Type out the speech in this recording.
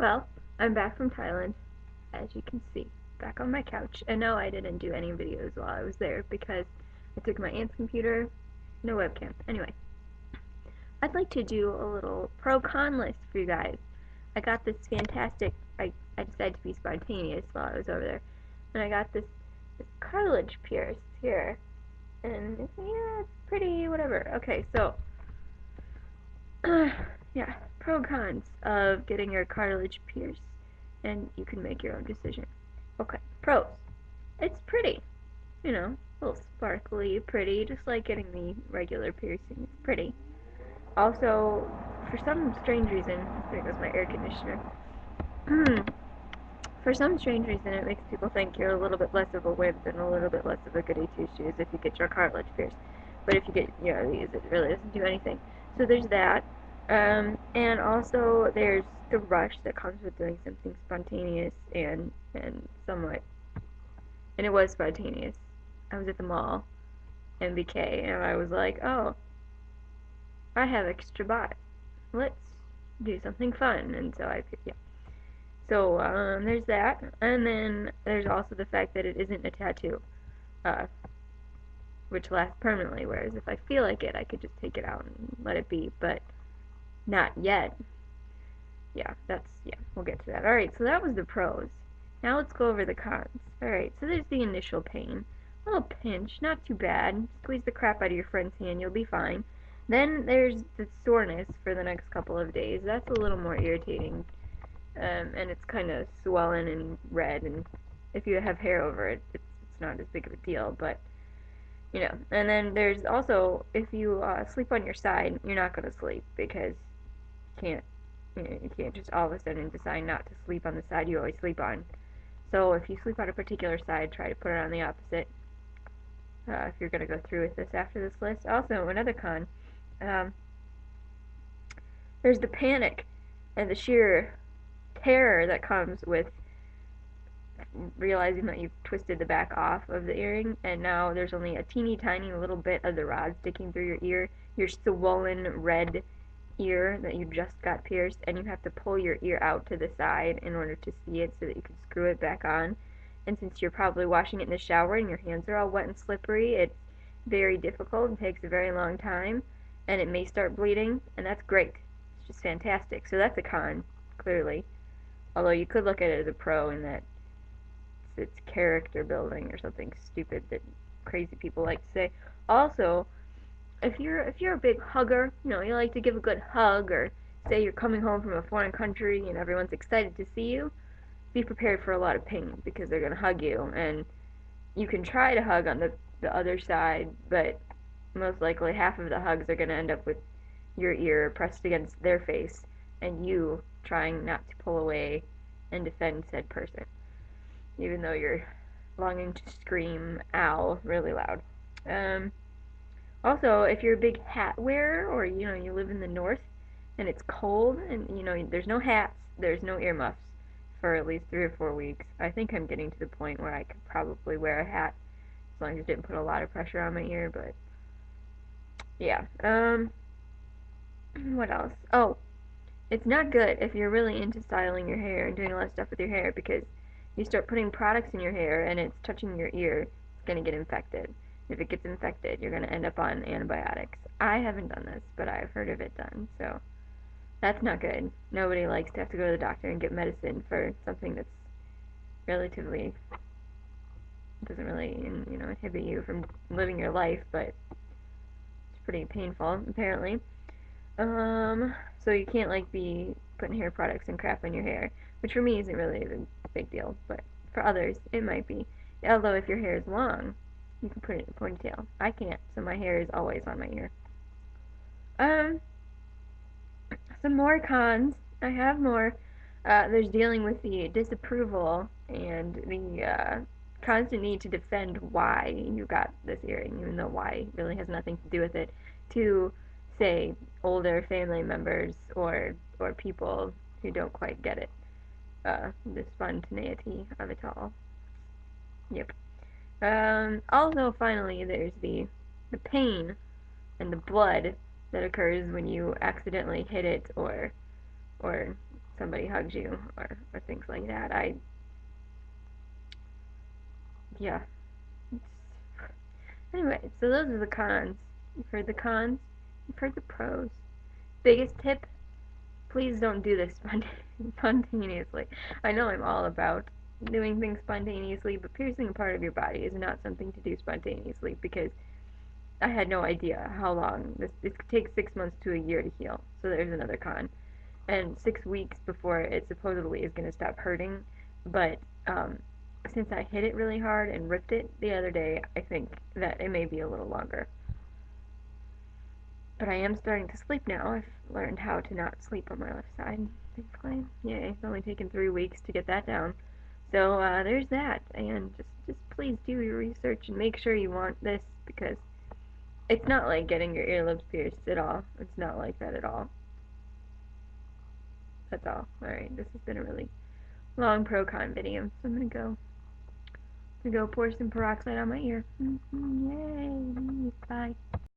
Well, I'm back from Thailand, as you can see, back on my couch. And no, I didn't do any videos while I was there because I took my aunt's computer, no webcam. Anyway, I'd like to do a little pro-con list for you guys. I got this fantastic, I decided to be spontaneous while I was over there, and I got this cartilage pierce here. And yeah, it's pretty, whatever. Okay, so, yeah, pro-cons of getting your cartilage pierced, and you can make your own decision. Okay, pros. It's pretty, a little sparkly, pretty, just like getting the regular piercing. It's pretty. Also, for some strange reason, there goes my air conditioner. For some strange reason, it makes people think you're a little bit less of a wimp and a little bit less of a goody two shoes if you get your cartilage pierced. But if you get, these, it really doesn't do anything. So there's that. And also there's the rush that comes with doing something spontaneous and somewhat. And it was spontaneous. I was at the mall, MBK, and I was like, oh, I have extra bot. Let's do something fun. And so yeah. So there's that, and then there's also the fact that it isn't a tattoo, uh, which lasts permanently. Whereas if I feel like it, I could just take it out and let it be, but not yet. Yeah, we'll get to that. All right, so that was the pros. Now let's go over the cons. All right, so there's the initial pain, a little pinch, not too bad. Squeeze the crap out of your friend's hand, you'll be fine. Then there's the soreness for the next couple of days. That's a little more irritating. And it's kind of swollen and red, and if you have hair over it, it's not as big of a deal, but, And then there's also, if you sleep on your side, you're not going to sleep, because you can't just all of a sudden decide not to sleep on the side you always sleep on. So if you sleep on a particular side, try to put it on the opposite, if you're going to go through with this after this list. Also, another con, there's the panic and the sheer terror that comes with realizing that you've twisted the back off of the earring and now there's only a teeny tiny little bit of the rod sticking through your ear, your swollen red ear that you just got pierced, and you have to pull your ear out to the side in order to see it so that you can screw it back on. And since you're probably washing it in the shower and your hands are all wet and slippery, it's very difficult and takes a very long time, and it may start bleeding, and that's great. It's just fantastic. So that's a con, clearly. Although you could look at it as a pro in that it's character building or something stupid that crazy people like to say. Also, if you're a big hugger, you like to give a good hug, or say you're coming home from a foreign country and everyone's excited to see you, be prepared for a lot of pain because they're gonna hug you, and you can try to hug on the other side, but most likely half of the hugs are gonna end up with your ear pressed against their face and you trying not to pull away and defend said person, even though you're longing to scream ow really loud. Also, if you're a big hat wearer, or you live in the north and it's cold and there's no hats, there's no earmuffs for at least 3 or 4 weeks. I think I'm getting to the point where I could probably wear a hat as long as it didn't put a lot of pressure on my ear, but yeah. What else? Oh, it's not good if you're really into styling your hair and doing a lot of stuff with your hair, because you start putting products in your hair and it's touching your ear, it's going to get infected. If it gets infected, you're going to end up on antibiotics. I haven't done this, but I've heard of it done, so that's not good. Nobody likes to have to go to the doctor and get medicine for something that's relatively, doesn't really, inhibit you from living your life, but it's pretty painful, apparently. So you can't be putting hair products and crap in your hair, which for me isn't really a big deal, but for others it might be. Although if your hair is long, you can put it in a ponytail. I can't, so my hair is always on my ear. Some more cons. I have more. There's dealing with the disapproval and the constant need to defend why you got this earring, even though why really has nothing to do with it, to say older family members or people who don't quite get it. The spontaneity of it all. Yep. Also, finally, there's the pain and the blood that occurs when you accidentally hit it or somebody hugs you or things like that. Yeah. Anyway, so those are the cons. You've heard the cons, you've heard the pros. Biggest tip, please don't do this spontaneously. I know I'm all about doing things spontaneously, but piercing a part of your body is not something to do spontaneously because I had no idea how long it takes 6 months to a year to heal. So there's another con. And 6 weeks before it supposedly is going to stop hurting. But since I hit it really hard and ripped it the other day, I think that it may be a little longer. But I am starting to sleep now. I've learned how to not sleep on my left side, thankfully. Yay, it's only taken 3 weeks to get that down. So there's that. And just please do your research and make sure you want this because it's not like getting your earlobes pierced at all. It's not like that at all. That's all. Alright, this has been a really long pro-con video, so I'm gonna go pour some peroxide on my ear. Yay! Bye.